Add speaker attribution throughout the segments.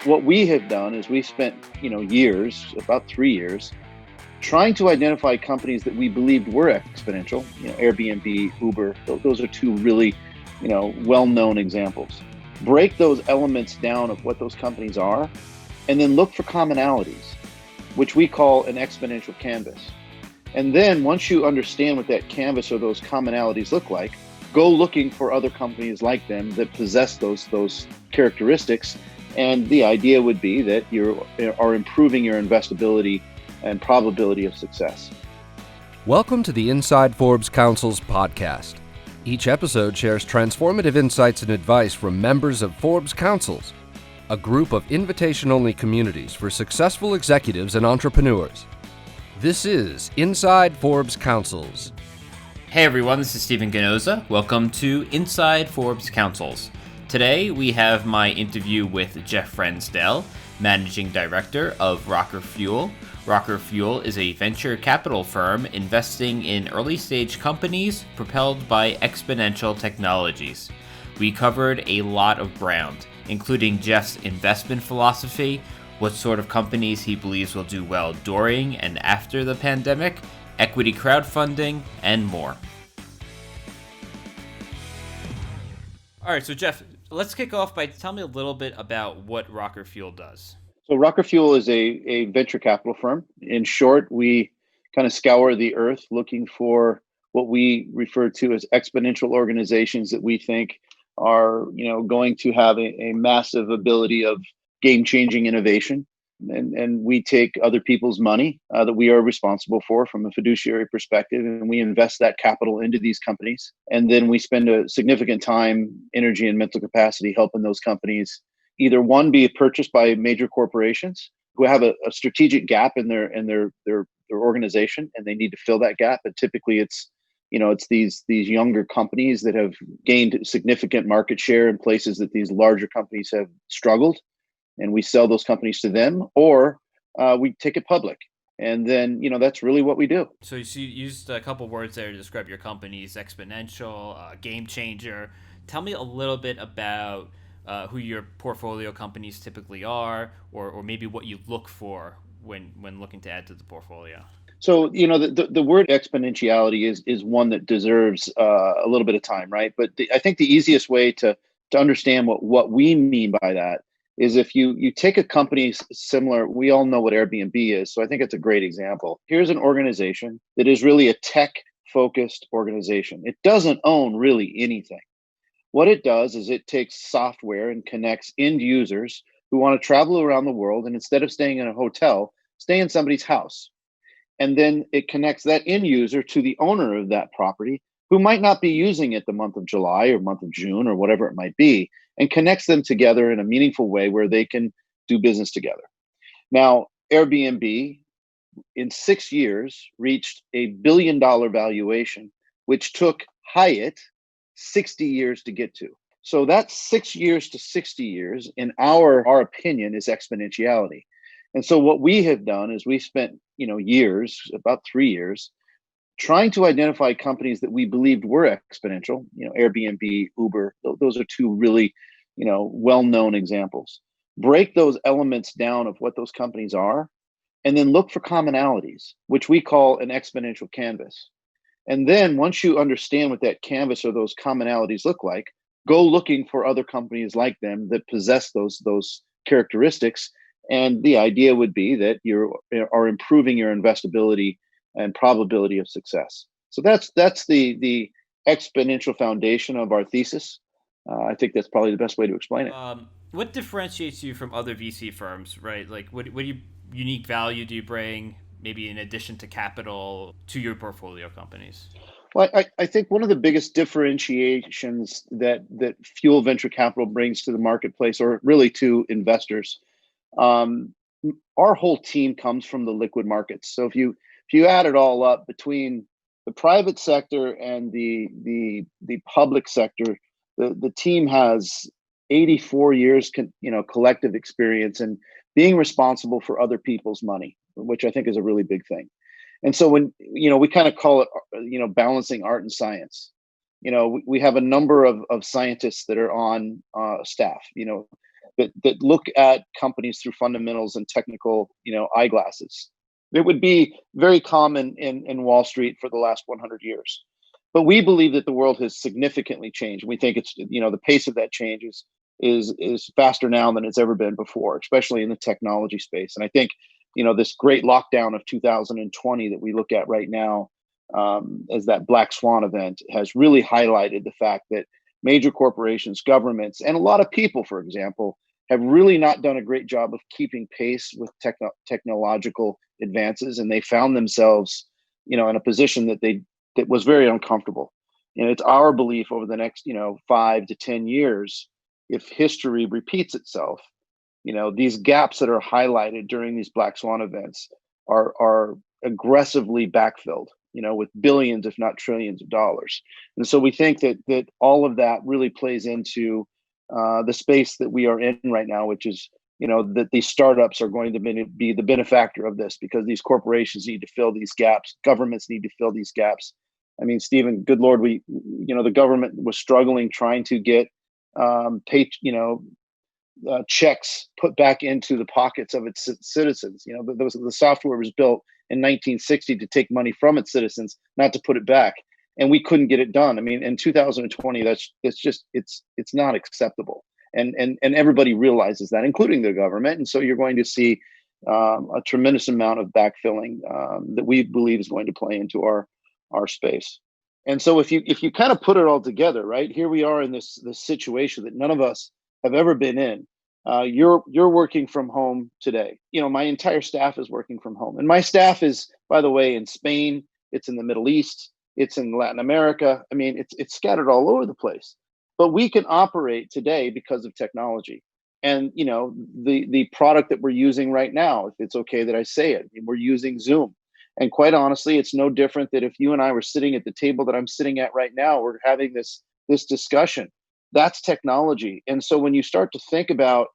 Speaker 1: What we have done is we spent, years, about 3 years, trying to identify companies that we believed were exponential. Airbnb, Uber, those are two really, well-known examples. Break those elements down of what those companies are, and then look for commonalities, which we call an exponential canvas. And then once you understand what that canvas or those commonalities look like, go looking for other companies like them that possess those characteristics. And the idea would be that you are improving your investability and probability of success.
Speaker 2: Welcome to the Inside Forbes Councils podcast. Each episode shares transformative insights and advice from members of Forbes Councils, a group of invitation-only communities for successful executives and entrepreneurs. This is Inside Forbes Councils.
Speaker 3: Hey everyone, this is Stephen Ganoza. Welcome to Inside Forbes Councils. Today we have my interview with Jeff Ransdell, Managing Director of Rocker Fuel. Rocker Fuel is a venture capital firm investing in early-stage companies propelled by exponential technologies. We covered a lot of ground, including Jeff's investment philosophy, what sort of companies he believes will do well during and after the pandemic, equity crowdfunding, and more. All right, so Jeff, let's kick off by telling me a little bit about what Rocker Fuel does.
Speaker 1: So Rocker Fuel is a venture capital firm. In short, we kind of scour the earth looking for what we refer to as exponential organizations that we think are, going to have a massive ability of game-changing innovation. And we take other people's money that we are responsible for from a fiduciary perspective, and we invest that capital into these companies. And then we spend a significant time, energy, and mental capacity helping those companies either one, be purchased by major corporations who have a strategic gap in their organization, and they need to fill that gap. And typically it's these younger companies that have gained significant market share in places that these larger companies have struggled. And we sell those companies to them, or we take it public. And then, that's really what we do.
Speaker 3: So you used a couple words there to describe your companies: exponential, game changer. Tell me a little bit about who your portfolio companies typically are, or maybe what you look for when looking to add to the portfolio.
Speaker 1: So, the word exponentiality is one that deserves a little bit of time, right? But I think the easiest way to understand what we mean by that is if you take a company similar, we all know what Airbnb is, so I think it's a great example. Here's an organization that is really a tech-focused organization. It doesn't own really anything. What it does is it takes software and connects end users who want to travel around the world, and instead of staying in a hotel, stay in somebody's house. And then it connects that end user to the owner of that property, who might not be using it the month of July or month of June or whatever it might be, and connects them together in a meaningful way where they can do business together. Now, Airbnb in 6 years reached $1 billion valuation, which took Hyatt 60 years to get to. So that's 6 years to 60 years, in our opinion, is exponentiality. And so what we have done is we spent, years, about 3 years, trying to identify companies that we believed were exponential. Airbnb, Uber, those are two really, well-known examples. Break those elements down of what those companies are, and then look for commonalities, which we call an exponential canvas. And then once you understand what that canvas or those commonalities look like, go looking for other companies like them that possess those characteristics. And the idea would be that you are improving your investability and probability of success. So that's the exponential foundation of our thesis. I think that's probably the best way to explain it.
Speaker 3: What differentiates you from other VC firms, right? Like, what unique value do you bring, maybe in addition to capital, to your portfolio companies?
Speaker 1: Well, I think one of the biggest differentiations that fuel venture capital brings to the marketplace, or really to investors, our whole team comes from the liquid markets. So if you add it all up between the private sector and the public sector, the team has 84 years, collective experience in being responsible for other people's money, which I think is a really big thing. And so when, we kind of call it, balancing art and science. We have a number of scientists that are on staff, that look at companies through fundamentals and technical, eyeglasses. It would be very common in Wall Street for the last 100 years. But we believe that the world has significantly changed. We think it's, the pace of that change is faster now than it's ever been before, especially in the technology space. And I think, this great lockdown of 2020 that we look at right now, as that black swan event, has really highlighted the fact that major corporations, governments, and a lot of people, for example, have really not done a great job of keeping pace with technological advances, and they found themselves, in a position that was very uncomfortable. And it's our belief over the next, 5 to 10 years, if history repeats itself, these gaps that are highlighted during these black swan events are aggressively backfilled, with billions, if not trillions of dollars. And so we think that all of that really plays into the space that we are in right now, which is, that these startups are going to be the benefactor of this, because these corporations need to fill these gaps. Governments need to fill these gaps. I mean, Stephen, good Lord, the government was struggling trying to get checks put back into the pockets of its citizens. The software was built in 1960 to take money from its citizens, not to put it back. And we couldn't get it done. I mean, in 2020, it's not acceptable. And everybody realizes that, including the government. And so you're going to see a tremendous amount of backfilling that we believe is going to play into our space. And so if you kind of put it all together, right, here we are in this situation that none of us have ever been in. You're working from home today. My entire staff is working from home, and my staff is, by the way, in Spain. It's in the Middle East. It's in Latin America. I mean, it's scattered all over the place. But we can operate today because of technology. And the product that we're using right now, if it's okay that I say it, we're using Zoom. And quite honestly, it's no different that if you and I were sitting at the table that I'm sitting at right now, we're having this discussion. That's technology. And so when you start to think about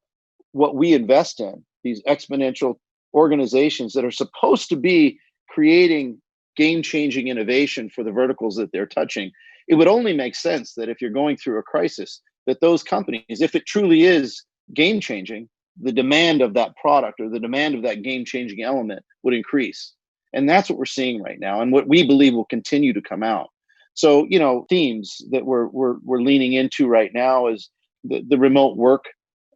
Speaker 1: what we invest in, these exponential organizations that are supposed to be creating game-changing innovation for the verticals that they're touching, it would only make sense that if you're going through a crisis, that those companies, if it truly is game-changing, the demand of that product or the demand of that game-changing element would increase. And that's what we're seeing right now, and what we believe will continue to come out. So, themes that we're leaning into right now is the remote work.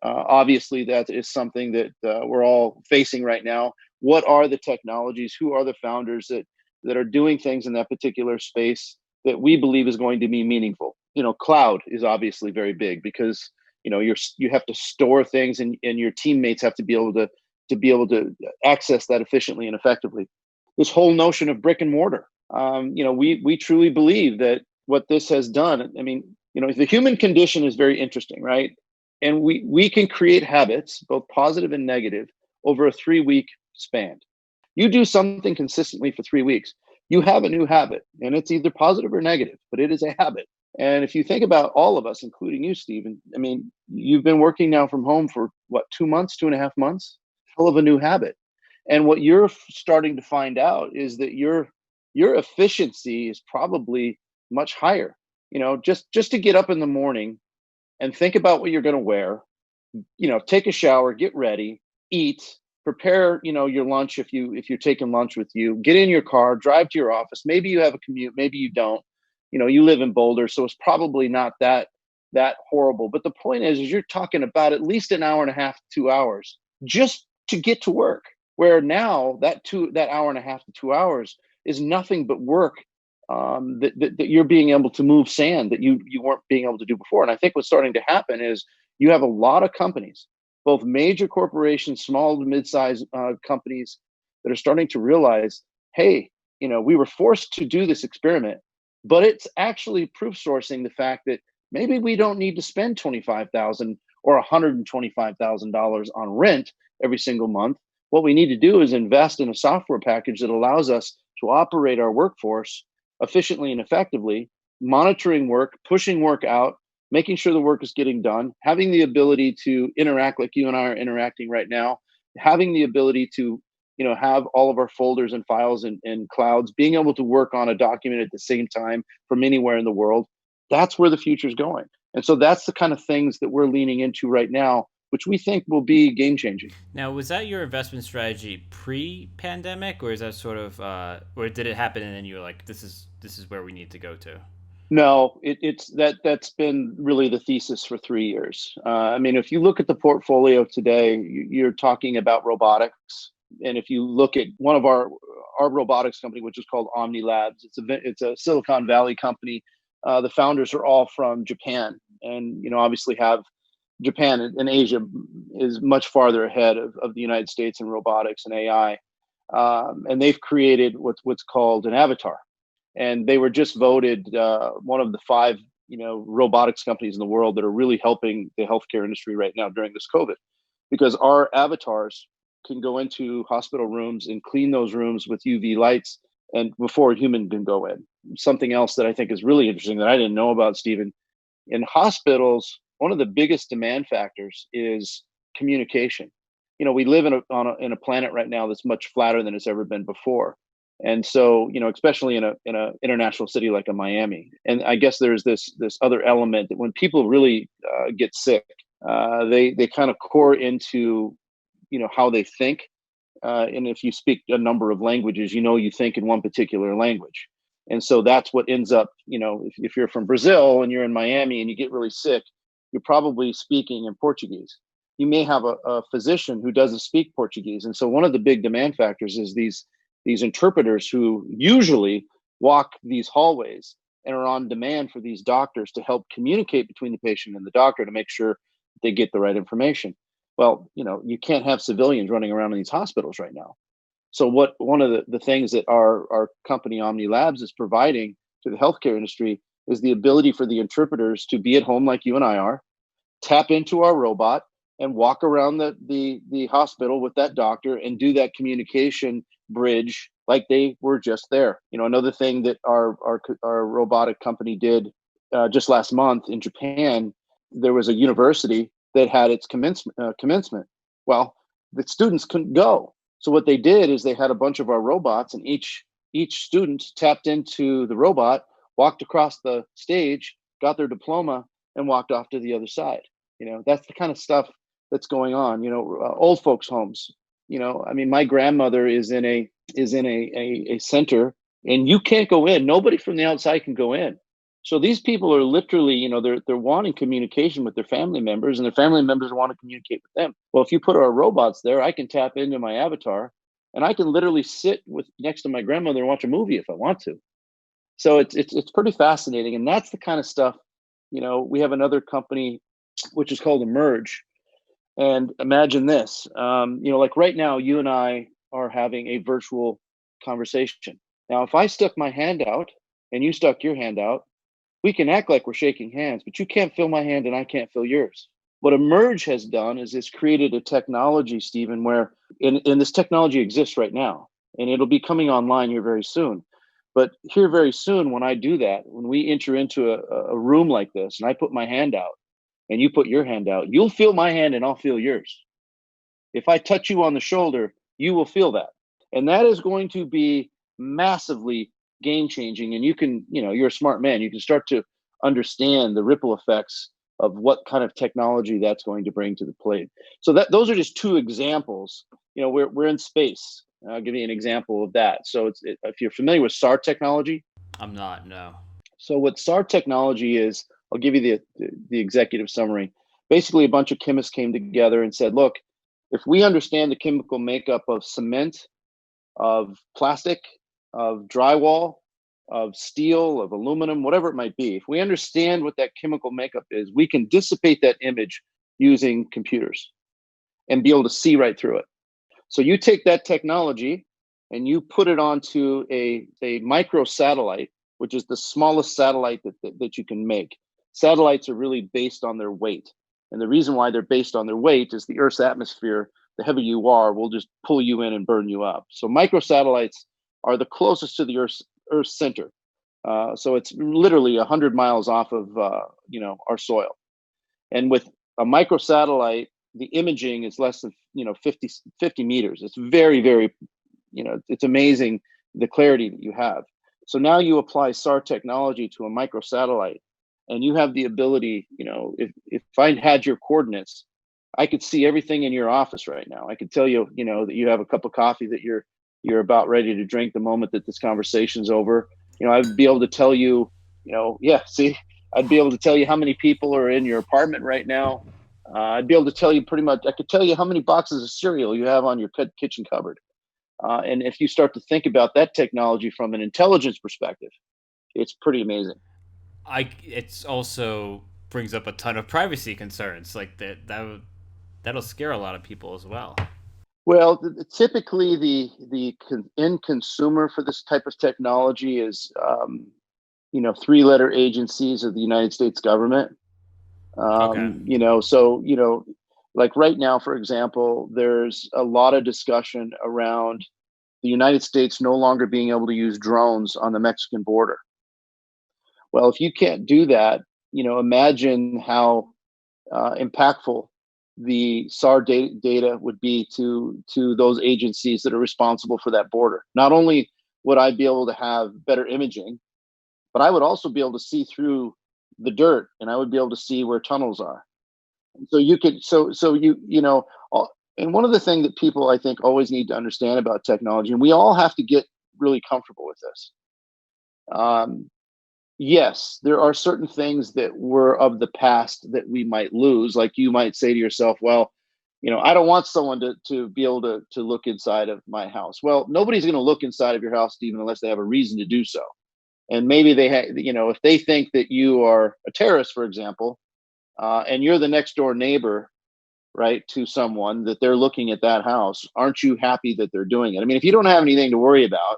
Speaker 1: Obviously, that is something that we're all facing right now. What are the technologies? Who are the founders that are doing things in that particular space that we believe is going to be meaningful? Cloud is obviously very big, because you have to store things, and your teammates have to be able to access that efficiently and effectively. This whole notion of brick and mortar. We truly believe that what this has done, I mean, the human condition is very interesting, right? And we can create habits, both positive and negative, over a 3-week span. You do something consistently for 3 weeks, you have a new habit, and it's either positive or negative, but it is a habit. And if you think about all of us, including you, Stephen, I mean, you've been working now from home for what, 2 months, 2.5 months? Hell of a new habit. And what you're starting to find out is that your efficiency is probably much higher. Just to get up in the morning and think about what you're going to wear, take a shower, get ready, eat, prepare, your lunch if you're taking lunch with you, get in your car, drive to your office. Maybe you have a commute, maybe you don't. You live in Boulder, so it's probably not that horrible. But the point is you're talking about at least an hour and a half to 2 hours just to get to work. Where now that hour and a half to 2 hours is nothing but work, that you're being able to move sand that you weren't being able to do before. And I think what's starting to happen is you have a lot of companies, both major corporations, small to mid-sized companies, that are starting to realize, hey, we were forced to do this experiment, but it's actually proof sourcing the fact that maybe we don't need to spend $25,000 or $125,000 on rent every single month. What we need to do is invest in a software package that allows us to operate our workforce efficiently and effectively, monitoring work, pushing work out, making sure the work is getting done, having the ability to interact like you and I are interacting right now, having the ability to have all of our folders and files in clouds, being able to work on a document at the same time from anywhere in the world. That's where the future is going. And so that's the kind of things that we're leaning into right now, which we think will be game changing.
Speaker 3: Now, was that your investment strategy pre-pandemic, or is that sort of, or did it happen and then you were like, this is where we need to go to?
Speaker 1: No, that's been really the thesis for 3 years. I mean, if you look at the portfolio today, you're talking about robotics, and if you look at one of our robotics company, which is called Omni Labs, it's a Silicon Valley company. The founders are all from Japan, and obviously have Japan and Asia is much farther ahead of the United States in robotics and AI, and they've created what's called an avatar, and they were just voted one of the five robotics companies in the world that are really helping the healthcare industry right now during this COVID, because our avatars can go into hospital rooms and clean those rooms with UV lights, and before a human can go in. Something else that I think is really interesting that I didn't know about, Stephen, in hospitals, one of the biggest demand factors is communication. We live in a planet right now that's much flatter than it's ever been before. And so, especially in a international city like a Miami. And I guess there's this other element that when people really get sick, they kind of core into how they think. And if you speak a number of languages, you think in one particular language. And so that's what ends up, if you're from Brazil and you're in Miami and you get really sick, you're probably speaking in Portuguese. You may have a physician who doesn't speak Portuguese. And so one of the big demand factors is these interpreters who usually walk these hallways and are on demand for these doctors to help communicate between the patient and the doctor to make sure they get the right information. Well, you can't have civilians running around in these hospitals right now. So one of the things that our company Omni Labs is providing to the healthcare industry is the ability for the interpreters to be at home like you and I are, tap into our robot and walk around the hospital with that doctor and do that communication bridge like they were just there. Another thing that our robotic company did just last month in Japan, there was a university that had its commencement. Well, the students couldn't go. So what they did is they had a bunch of our robots, and each student tapped into the robot, walked across the stage, got their diploma, and walked off to the other side. That's the kind of stuff that's going on. Old folks' homes. I mean, my grandmother is in a center, and you can't go in. Nobody from the outside can go in. So these people are literally, they're wanting communication with their family members, and their family members want to communicate with them. Well, if you put our robots there, I can tap into my avatar, and I can literally sit next to my grandmother and watch a movie if I want to. So it's pretty fascinating, and that's the kind of stuff. We have another company which is called Emerge, and imagine this. Like right now, you and I are having a virtual conversation. Now, if I stuck my hand out and you stuck your hand out, we can act like we're shaking hands, but you can't feel my hand and I can't feel yours. What Emerge has done is it's created a technology, Stephen, where and this technology exists right now, and it'll be coming online here very soon. But here very soon, when I do that, when we enter into a room like this and I put my hand out and you put your hand out, you'll feel my hand and I'll feel yours. If I touch you on the shoulder, you will feel that. And that is going to be massively game changing. And you can, you're a smart man. You can start to understand the ripple effects of what kind of technology that's going to bring to the plate. So those are just two examples. We're in space. I'll give you an example of that. So if you're familiar with SAR technology.
Speaker 3: I'm not, no.
Speaker 1: So what SAR technology is, I'll give you the executive summary. Basically, a bunch of chemists came together and said, look, if we understand the chemical makeup of cement, of plastic, of drywall, of steel, of aluminum, whatever it might be, if we understand what that chemical makeup is, we can dissipate that image using computers and be able to see right through it. So you take that technology and you put it onto a micro satellite, which is the smallest satellite that you can make. Satellites are really based on their weight. And the reason why they're based on their weight is the Earth's atmosphere, the heavier you are, will just pull you in and burn you up. So microsatellites are the closest to the Earth's center. So it's literally 100 miles off of our soil. And with a microsatellite, the imaging is less than 50 meters. It's very, very, it's amazing the clarity that you have. So now you apply SAR technology to a microsatellite, and you have the ability, if I had your coordinates, I could see everything in your office right now. I could tell you, that you have a cup of coffee that you're about ready to drink the moment that this conversation's over. I'd be able to tell you, yeah, see, I'd be able to tell you how many people are in your apartment right now. I'd be able to tell you pretty much, I could tell you how many boxes of cereal you have on your kitchen cupboard. And if you start to think about that technology from an intelligence perspective, it's pretty amazing.
Speaker 3: It's also brings up a ton of privacy concerns, like that'll scare a lot of people as well.
Speaker 1: Well, typically the end consumer for this type of technology is, 3-letter agencies of the United States government.
Speaker 3: Okay.
Speaker 1: Like right now, for example, there's a lot of discussion around the United States no longer being able to use drones on the Mexican border. Well, if you can't do that, imagine how impactful the SAR data would be to those agencies that are responsible for that border. Not only would I be able to have better imaging, but I would also be able to see through the dirt, and I would be able to see where tunnels are. So you could, and one of the things that people I think always need to understand about technology, and we all have to get really comfortable with this. Yes, there are certain things that were of the past that we might lose. Like you might say to yourself, well, I don't want someone to be able to look inside of my house. Well, nobody's going to look inside of your house, Stephen, unless they have a reason to do so. And maybe they if they think that you are a terrorist, for example, and you're the next door neighbor, right, to someone that they're looking at that house, aren't you happy that they're doing it? I mean, if you don't have anything to worry about,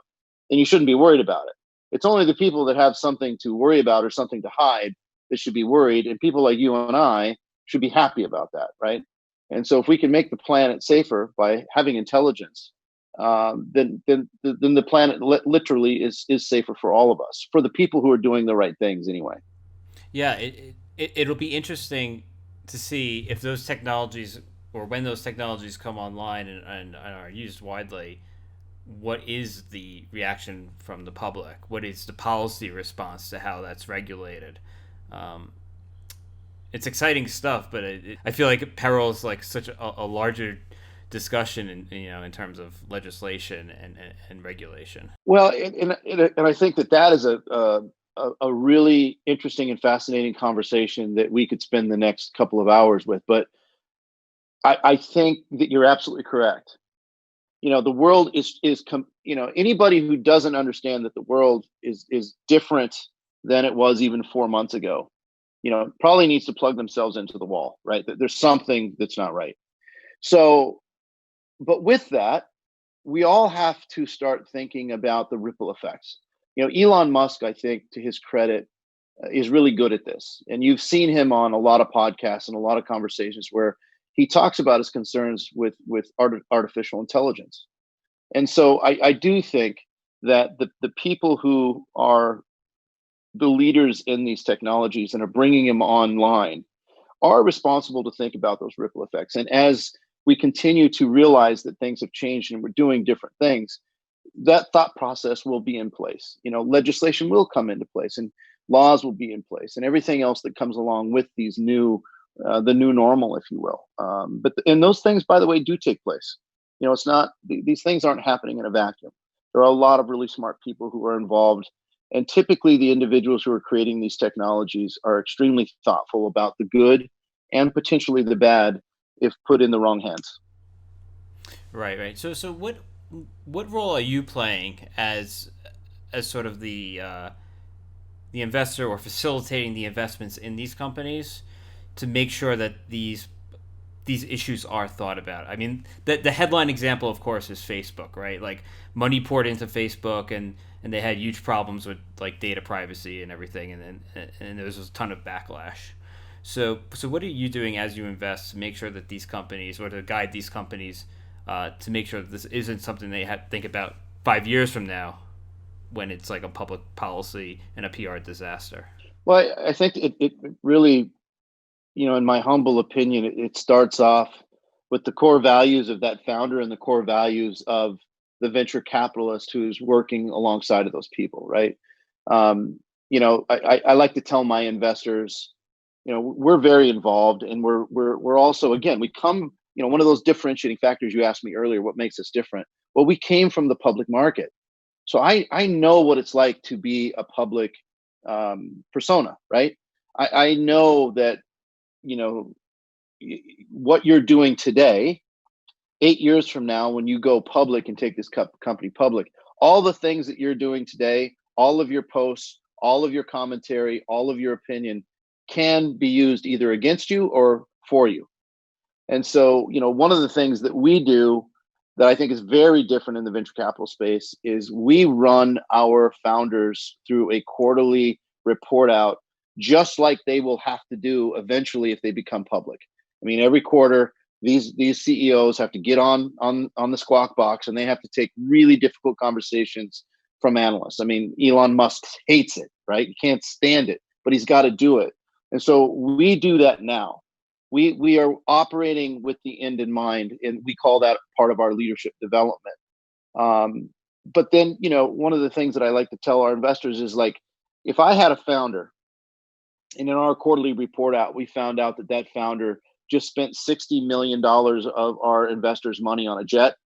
Speaker 1: then you shouldn't be worried about it. It's only the people that have something to worry about or something to hide that should be worried. And people like you and I should be happy about that, right? And so if we can make the planet safer by having intelligence, then the planet literally is safer for all of us, for the people who are doing the right things anyway.
Speaker 3: Yeah, it'll be interesting to see if those technologies, or when those technologies come online and are used widely, what is the reaction from the public? What is the policy response to how that's regulated? It's exciting stuff, but I feel like peril is like such a larger discussion in terms of legislation and regulation.
Speaker 1: Well, and I think that is a really interesting and fascinating conversation that we could spend the next couple of hours with. But I think that you're absolutely correct. The world is anybody who doesn't understand that the world is different than it was even 4 months ago, probably needs to plug themselves into the wall, right? That there's something that's not right. So, but with that, we all have to start thinking about the ripple effects. Elon Musk, I think, to his credit, is really good at this. And you've seen him on a lot of podcasts and a lot of conversations where he talks about his concerns with artificial intelligence. And so I do think that the people who are the leaders in these technologies and are bringing them online are responsible to think about those ripple effects. And as we continue to realize that things have changed and we're doing different things, that thought process will be in place. Legislation will come into place and laws will be in place and everything else that comes along with these the new normal, if you will. And those things, by the way, do take place. It's not, these things aren't happening in a vacuum. There are a lot of really smart people who are involved. And typically the individuals who are creating these technologies are extremely thoughtful about the good and potentially the bad if put in the wrong hands.
Speaker 3: Right. So what role are you playing as sort of the investor, or facilitating the investments in these companies to make sure that these issues are thought about? I mean, the headline example, of course, is Facebook, right? Like money poured into Facebook, and they had huge problems with like data privacy and everything, and there was a ton of backlash. So what are you doing as you invest to make sure that these companies, or to guide these companies, to make sure that this isn't something they have to think about 5 years from now, when it's like a public policy and a PR disaster?
Speaker 1: Well, I think it really, in my humble opinion, it starts off with the core values of that founder and the core values of the venture capitalist who's working alongside of those people, right? I like to tell my investors, we're very involved, and we're also, again, we come, one of those differentiating factors you asked me earlier, what makes us different? Well, we came from the public market. So I know what it's like to be a public persona, right? I know that, what you're doing today, 8 years from now, when you go public and take this company public, all the things that you're doing today, all of your posts, all of your commentary, all of your opinion can be used either against you or for you. And so, one of the things that we do that I think is very different in the venture capital space is we run our founders through a quarterly report out, just like they will have to do eventually if they become public. I mean, every quarter, these CEOs have to get on the squawk box, and they have to take really difficult conversations from analysts. I mean, Elon Musk hates it, right? He can't stand it, but he's got to do it. And so we do that now. We are operating with the end in mind, and we call that part of our leadership development. But then, one of the things that I like to tell our investors is, like, if I had a founder, and in our quarterly report out, we found out that founder just spent $60 million of our investors' money on a jet,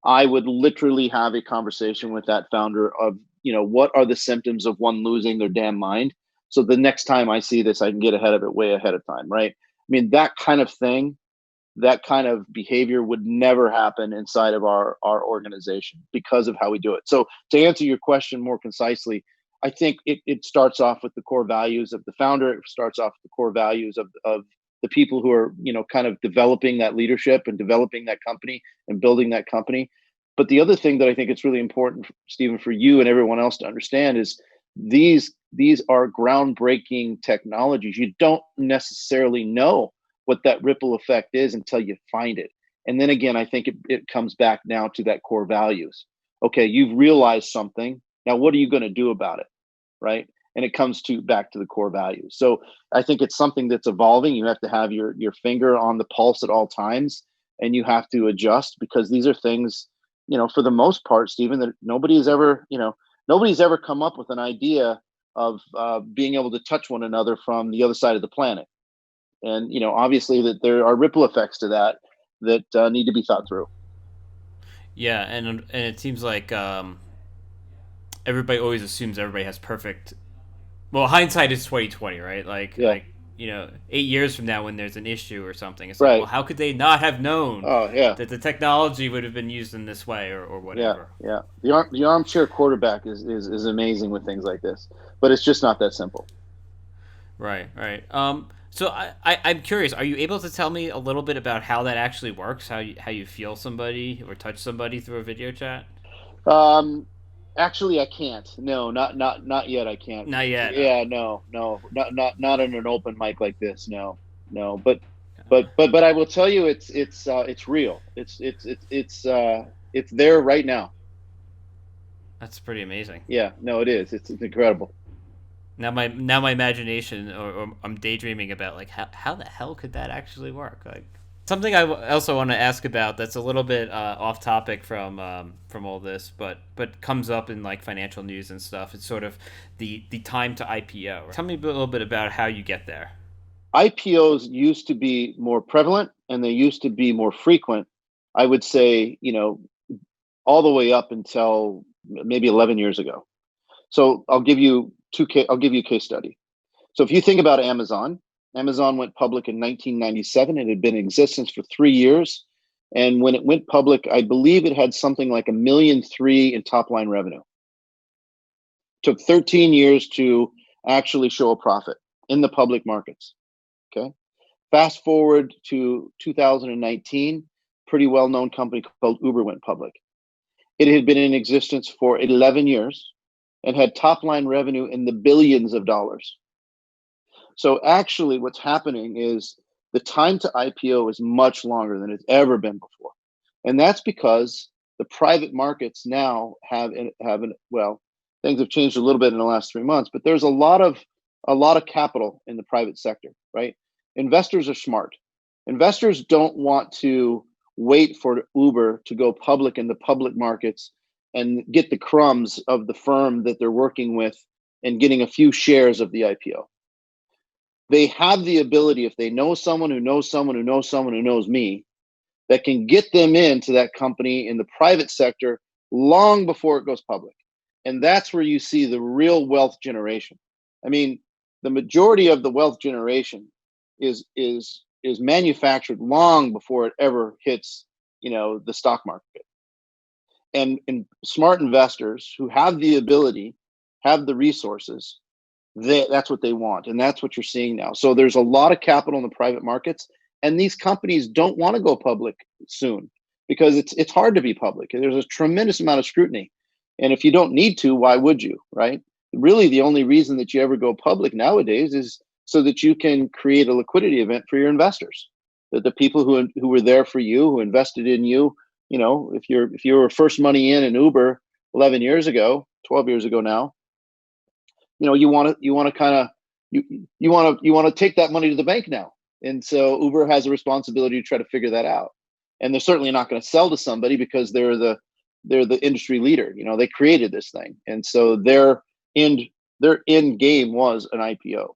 Speaker 1: I would literally have a conversation with that founder of, what are the symptoms of one losing their damn mind? So the next time I see this, I can get ahead of it way ahead of time, right? I mean, that kind of thing, that kind of behavior would never happen inside of our organization because of how we do it. So to answer your question more concisely, I think it starts off with the core values of the founder. It starts off with the core values of the people who are, kind of developing that leadership and developing that company and building that company. But the other thing that I think it's really important, Stephen, for you and everyone else to understand is these are groundbreaking technologies. You don't necessarily know what that ripple effect is until you find it. And then again, I think it comes back now to that core values. Okay, you've realized something. Now, what are you going to do about it? Right? And it comes back to the core values. So I think it's something that's evolving. You have to have your finger on the pulse at all times, and you have to adjust, because these are things, for the most part, Stephen, that nobody's ever come up with an idea of being able to touch one another from the other side of the planet. And, obviously that there are ripple effects to that need to be thought through.
Speaker 3: Yeah, and it seems like everybody always assumes everybody has perfect. Well, hindsight is 2020, right? Like,
Speaker 1: Yeah.
Speaker 3: 8 years from now when there's an issue or something, it's
Speaker 1: Right.
Speaker 3: like, well, how could they not have known
Speaker 1: Oh, yeah.
Speaker 3: that the technology would have been used in this way or whatever?
Speaker 1: Yeah. The armchair quarterback is amazing with things like this, but it's just not that simple.
Speaker 3: Right. So I'm curious. Are you able to tell me a little bit about how that actually works? How you feel somebody or touch somebody through a video chat?
Speaker 1: Actually, I can't. No, not yet. I can't.
Speaker 3: Not yet.
Speaker 1: Yeah, no, not in an open mic like this. No. But I will tell you, it's real. It's there right now.
Speaker 3: That's pretty amazing.
Speaker 1: Yeah, no, it is. It's incredible.
Speaker 3: Now my imagination, or I'm daydreaming about, like, how the hell could that actually work? Like, something I also want to ask about that's a little bit off topic from all this, but comes up in, like, financial news and stuff. It's sort of the time to IPO. Tell me a little bit about how you get there.
Speaker 1: IPOs used to be more prevalent, and they used to be more frequent. I would say, all the way up until maybe 11 years ago. So I'll give you a case study. So if you think about Amazon went public in 1997. It had been in existence for 3 years. And when it went public, I believe it had something like $1.3 million in top line revenue. Took 13 years to actually show a profit in the public markets. Okay. Fast forward to 2019, pretty well-known company called Uber went public. It had been in existence for 11 years and had top line revenue in the billions of dollars. So actually what's happening is the time to IPO is much longer than it's ever been before. And that's because the private markets now have things have changed a little bit in the last 3 months, but there's a lot of capital in the private sector, right? Investors are smart. Investors don't want to wait for Uber to go public in the public markets and get the crumbs of the firm that they're working with and getting a few shares of the IPO. They have the ability, if they know someone who knows someone who knows someone who knows me, that can get them into that company in the private sector long before it goes public. And that's where you see the real wealth generation. I mean, the majority of the wealth generation is manufactured long before it ever hits, the stock market. And smart investors who have the ability, have the resources, that's what they want. And that's what you're seeing now. So there's a lot of capital in the private markets, and these companies don't want to go public soon because it's hard to be public. There's a tremendous amount of scrutiny. And if you don't need to, why would you, right? Really, the only reason that you ever go public nowadays is so that you can create a liquidity event for your investors. That the people who were there for you, who invested in you, if you were first money in Uber 11 years ago, 12 years ago now, you want to take that money to the bank now. And so Uber has a responsibility to try to figure that out. And they're certainly not going to sell to somebody because they're the industry leader. They created this thing. And so their end game was an IPO.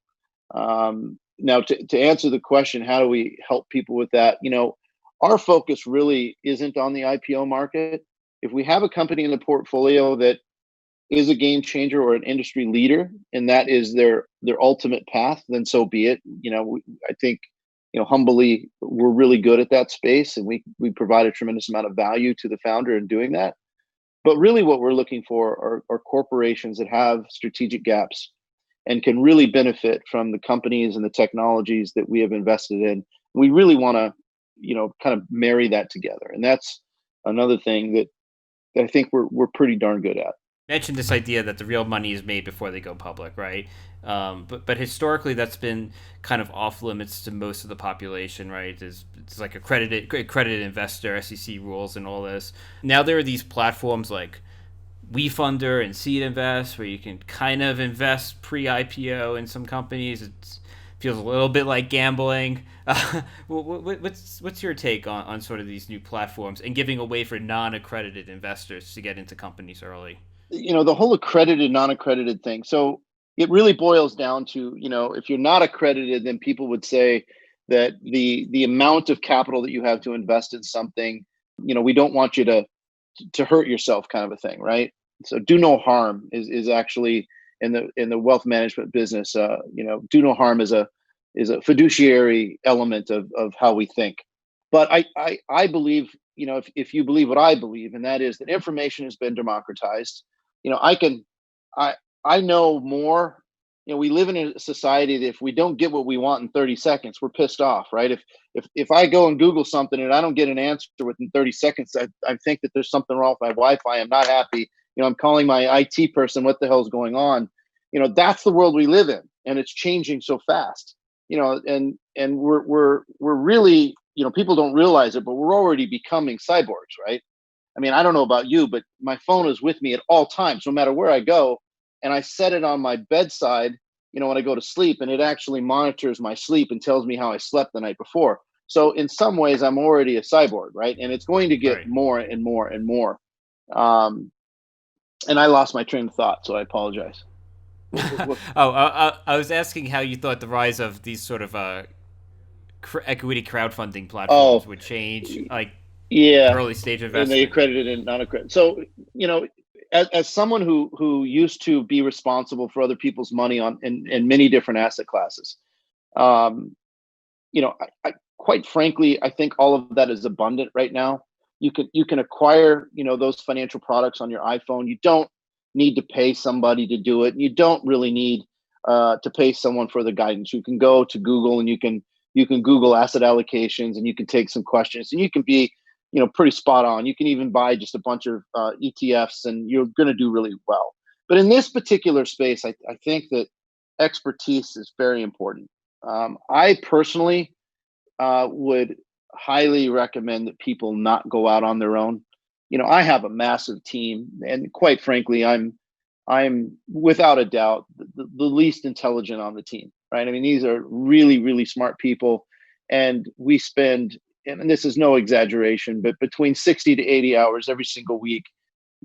Speaker 1: Now to answer the question, how do we help people with that? Our focus really isn't on the IPO market. If we have a company in the portfolio that is a game changer or an industry leader, and that is their ultimate path, then so be it. I think, humbly, we're really good at that space, and we provide a tremendous amount of value to the founder in doing that. But really what we're looking for are corporations that have strategic gaps and can really benefit from the companies and the technologies that we have invested in. We really want to, kind of marry that together. And that's another thing that I think we're pretty darn good at.
Speaker 3: Mentioned this idea that the real money is made before they go public, right? But historically, that's been kind of off limits to most of the population, right? It's like accredited investor, SEC rules, and all this. Now there are these platforms like WeFunder and Seed Invest where you can kind of invest pre-IPO in some companies. It feels a little bit like gambling. What's your take on sort of these new platforms and giving a way for non-accredited investors to get into companies early?
Speaker 1: The whole accredited, non-accredited thing. So it really boils down to, if you're not accredited, then people would say that the amount of capital that you have to invest in something, we don't want you to hurt yourself, kind of a thing, right? So do no harm is actually in the wealth management business. Do no harm is a fiduciary element of how we think. But I believe, if you believe what I believe, and that is that information has been democratized. I know more. We live in a society that if we don't get what we want in 30 seconds, we're pissed off, right? If I go and Google something and I don't get an answer within 30 seconds, I think that there's something wrong with my Wi-Fi. I'm not happy. I'm calling my IT person. What the hell is going on? That's the world we live in, and it's changing so fast. And we're really, people don't realize it, but we're already becoming cyborgs, right? I mean, I don't know about you, but my phone is with me at all times, no matter where I go. And I set it on my bedside, when I go to sleep, and it actually monitors my sleep and tells me how I slept the night before. So in some ways, I'm already a cyborg, right? And it's going to get more and more and more. And I lost my train of thought, so I apologize.
Speaker 3: I was asking how you thought the rise of these sort of equity crowdfunding platforms would change, like early stage investment.
Speaker 1: And they accredited and non-accredited. So, as someone who used to be responsible for other people's money in many different asset classes, I quite frankly, I think all of that is abundant right now. You can acquire, those financial products on your iPhone. You don't need to pay somebody to do it. You don't really need to pay someone for the guidance. You can go to Google and you can Google asset allocations, and you can take some questions, and you can be, pretty spot on. You can even buy just a bunch of ETFs, and you're going to do really well. But in this particular space, I think that expertise is very important. I personally would highly recommend that people not go out on their own. I have a massive team, and quite frankly, I'm without a doubt the least intelligent on the team, right? I mean, these are really, really smart people, and we spend, and this is no exaggeration, but between 60 to 80 hours every single week,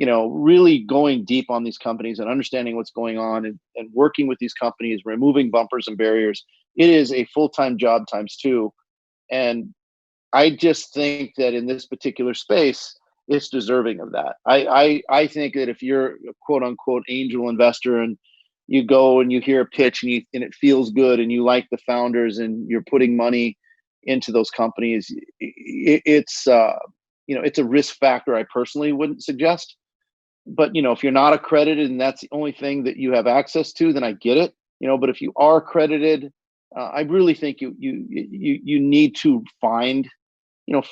Speaker 1: really going deep on these companies and understanding what's going on and working with these companies, removing bumpers and barriers. It is a full-time job times two. And I just think that in this particular space, it's deserving of that. I think that if you're a quote unquote angel investor and you go and you hear a pitch and it feels good and you like the founders and you're putting money into those companies, it's it's a risk factor I personally wouldn't suggest. But if you're not accredited and that's the only thing that you have access to, then I get it. But if you are accredited, I really think you need to find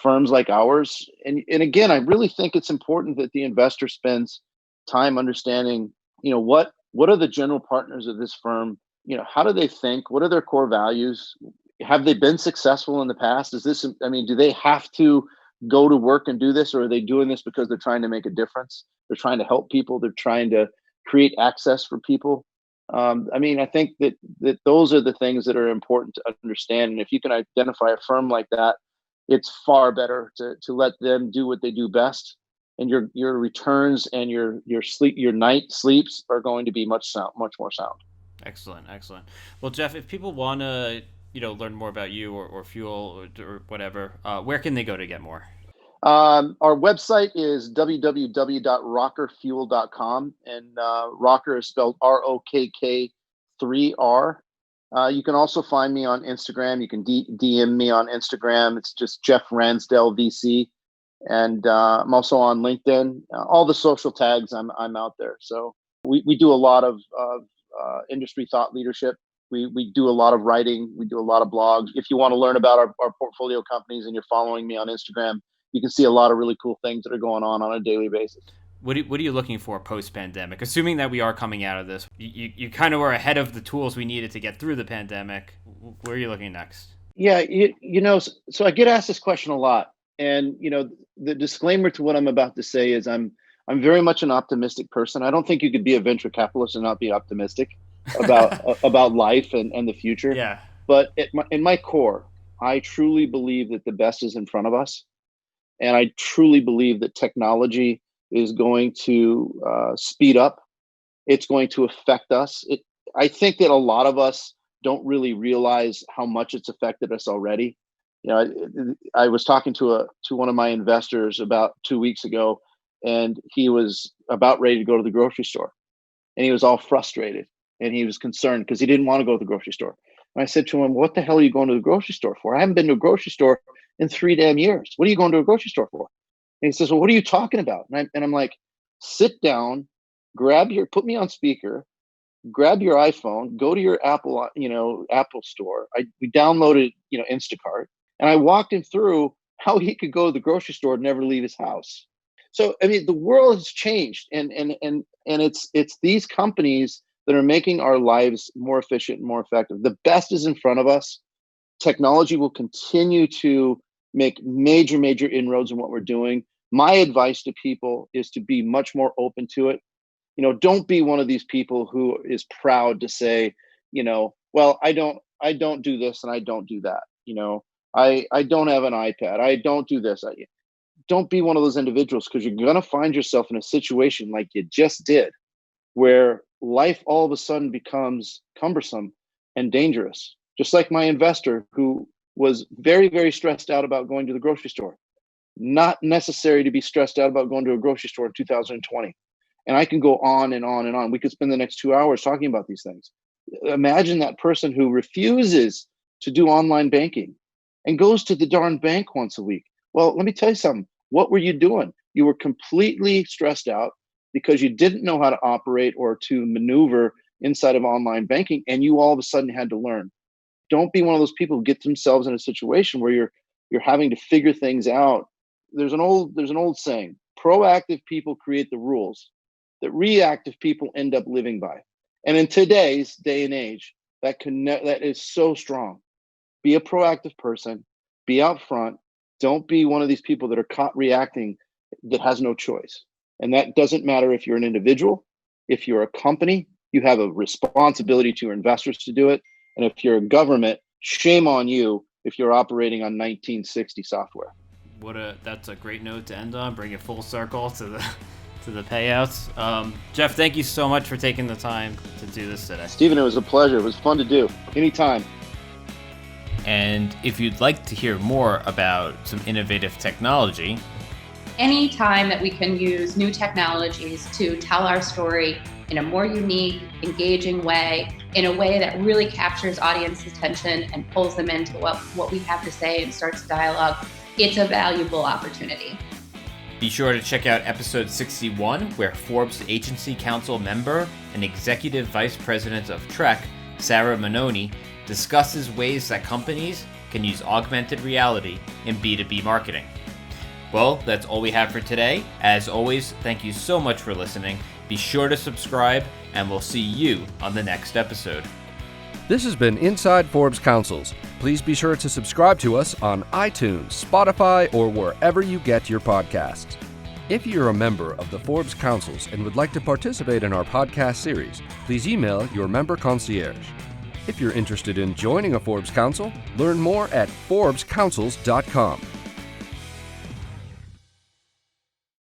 Speaker 1: firms like ours. And again, I really think it's important that the investor spends time understanding, what are the general partners of this firm? How do they think? What are their core values? Have they been successful in the past? Do they have to go to work and do this, or are they doing this because they're trying to make a difference? They're trying to help people. They're trying to create access for people. I think that those are the things that are important to understand. And if you can identify a firm like that, it's far better to let them do what they do best, and your returns and your night sleeps are going to be much more sound.
Speaker 3: Excellent. Well, Jeff, if people want to learn more about you or Fuel or whatever, where can they go to get more?
Speaker 1: Our website is www.rockerfuel.com, and Rocker is spelled ROKK3R. You can also find me on Instagram. You can DM me on Instagram. It's just Jeff Ransdell VC, and I'm also on LinkedIn. All the social tags, I'm out there. So we do a lot of industry thought leadership. We do a lot of writing. We do a lot of blogs. If you want to learn about our portfolio companies and you're following me on Instagram, you can see a lot of really cool things that are going on a daily basis.
Speaker 3: What are you looking for post-pandemic? Assuming that we are coming out of this, you kind of were ahead of the tools we needed to get through the pandemic. Where are you looking next?
Speaker 1: Yeah, so I get asked this question a lot. And, the disclaimer to what I'm about to say is I'm very much an optimistic person. I don't think you could be a venture capitalist and not be optimistic about life and the future.
Speaker 3: Yeah.
Speaker 1: But in my core, I truly believe that the best is in front of us. And I truly believe that technology is going to speed up. It's going to affect us. I think that a lot of us don't really realize how much it's affected us already. I was talking to one of my investors about 2 weeks ago, and he was about ready to go to the grocery store, and he was all frustrated and he was concerned because he didn't want to go to the grocery store. And I said to him, "What the hell are you going to the grocery store for? I haven't been to a grocery store in 3 damn years. What are you going to a grocery store for?" And he says, "Well, what are you talking about?" And I'm like, "Sit down, put me on speaker, grab your iPhone, go to your Apple store." We downloaded, Instacart, and I walked him through how he could go to the grocery store and never leave his house. So, the world has changed, and it's these companies that are making our lives more efficient and more effective. The best is in front of us. Technology will continue to make major inroads in what we're doing. My advice to people is to be much more open to it. Don't be one of these people who is proud to say, well, I don't do this and I don't do that. I don't have an iPad. I don't do this. Don't be one of those individuals, because you're going to find yourself in a situation like you just did, where life all of a sudden becomes cumbersome and dangerous. Just like my investor, who was very, very stressed out about going to the grocery store. Not necessary to be stressed out about going to a grocery store in 2020. And I can go on and on and on. We could spend the next 2 hours talking about these things. Imagine that person who refuses to do online banking and goes to the darn bank once a week. Well, let me tell you something. What were you doing? You were completely stressed out because you didn't know how to operate or to maneuver inside of online banking, and you all of a sudden had to learn. Don't be one of those people who get themselves in a situation where you're having to figure things out. There's an old saying: proactive people create the rules that reactive people end up living by. And in today's day and age, that is so strong. Be a proactive person. Be out front. Don't be one of these people that are caught reacting that has no choice. And that doesn't matter if you're an individual, if you're a company, you have a responsibility to your investors to do it. And if you're a government, shame on you if you're operating on 1960 software.
Speaker 3: That's a great note to end on. Bring it full circle to to the payouts. Jeff, thank you so much for taking the time to do this today.
Speaker 1: Stephen, it was a pleasure. It was fun to do. Anytime.
Speaker 3: And if you'd like to hear more about some innovative technology,
Speaker 4: any time that we can use new technologies to tell our story in a more unique, engaging way, in a way that really captures audience attention and pulls them into what we have to say and starts dialogue, it's a valuable opportunity.
Speaker 3: Be sure to check out episode 61, where Forbes Agency Council member and Executive Vice President of Trek, Sarah Manoni, discusses ways that companies can use augmented reality in B2B marketing. Well, that's all we have for today. As always, thank you so much for listening. Be sure to subscribe, and we'll see you on the next episode.
Speaker 2: This has been Inside Forbes Councils. Please be sure to subscribe to us on iTunes, Spotify, or wherever you get your podcasts. If you're a member of the Forbes Councils and would like to participate in our podcast series, please email your member concierge. If you're interested in joining a Forbes Council, learn more at forbescouncils.com.